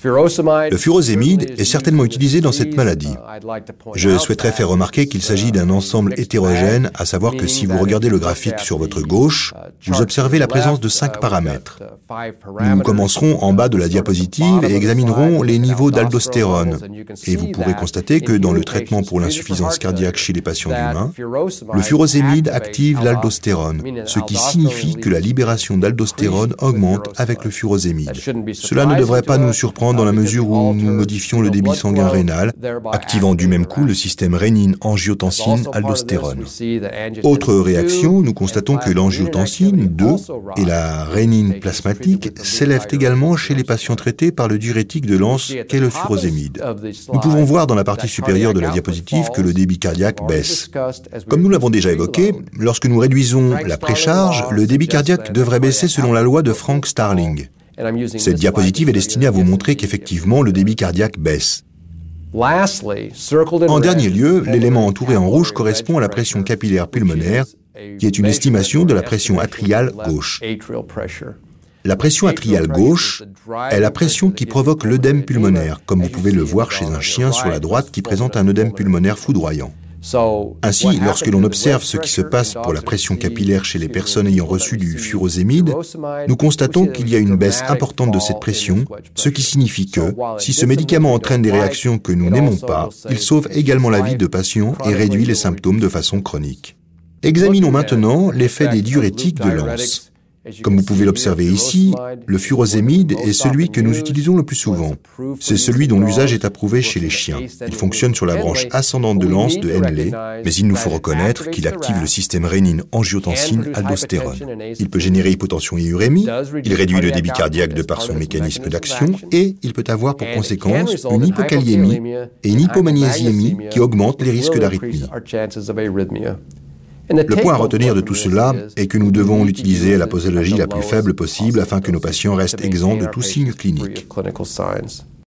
Le furosémide est certainement utilisé dans cette maladie. Je souhaiterais faire remarquer qu'il s'agit d'un ensemble hétérogène, à savoir que si vous regardez le graphique sur votre gauche, vous observez la présence de 5 paramètres. Nous commencerons en bas de la diapositive et examinerons les niveaux d'aldostérone. Et vous pourrez constater que dans le traitement pour l'insuffisance cardiaque chez les patients humains, le furosémide active l'aldostérone, ce qui signifie que la libération d'aldostérone augmente avec le furosémide. Cela ne devrait pas nous surprendre dans la mesure où nous modifions le débit sanguin rénal, activant du même coup le système rénine-angiotensine-aldostérone. Autre réaction, nous constatons que l'angiotensine 2 et la rénine plasmatique s'élèvent également chez les patients traités par le diurétique de Lens qu'est le furosémide. Nous pouvons voir dans la partie supérieure de la diapositive que le débit cardiaque baisse. Comme nous l'avons déjà évoqué, lorsque nous réduisons la précharge, le débit cardiaque devrait baisser selon la loi de Frank Starling. Cette diapositive est destinée à vous montrer qu'effectivement le débit cardiaque baisse. En dernier lieu, l'élément entouré en rouge correspond à la pression capillaire pulmonaire, qui est une estimation de la pression atriale gauche. La pression atriale gauche est la pression qui provoque l'œdème pulmonaire, comme vous pouvez le voir chez un chien sur la droite qui présente un œdème pulmonaire foudroyant. Ainsi, lorsque l'on observe ce qui se passe pour la pression capillaire chez les personnes ayant reçu du furosémide, nous constatons qu'il y a une baisse importante de cette pression, ce qui signifie que, si ce médicament entraîne des réactions que nous n'aimons pas, il sauve également la vie de patients et réduit les symptômes de façon chronique. Examinons maintenant l'effet des diurétiques de Lens. Comme vous pouvez l'observer ici, le furosémide est celui que nous utilisons le plus souvent. C'est celui dont l'usage est approuvé chez les chiens. Il fonctionne sur la branche ascendante de Lens de Henle, mais il nous faut reconnaître qu'il active le système rénine-angiotensine-aldostérone. Il peut générer hypotension et urémie, il réduit le débit cardiaque de par son mécanisme d'action et il peut avoir pour conséquence une hypokaliémie et une hypomagnésiémie qui augmentent les risques d'arythmie. Le point à retenir de tout cela est que nous devons l'utiliser à la posologie la plus faible possible afin que nos patients restent exempts de tout signe clinique.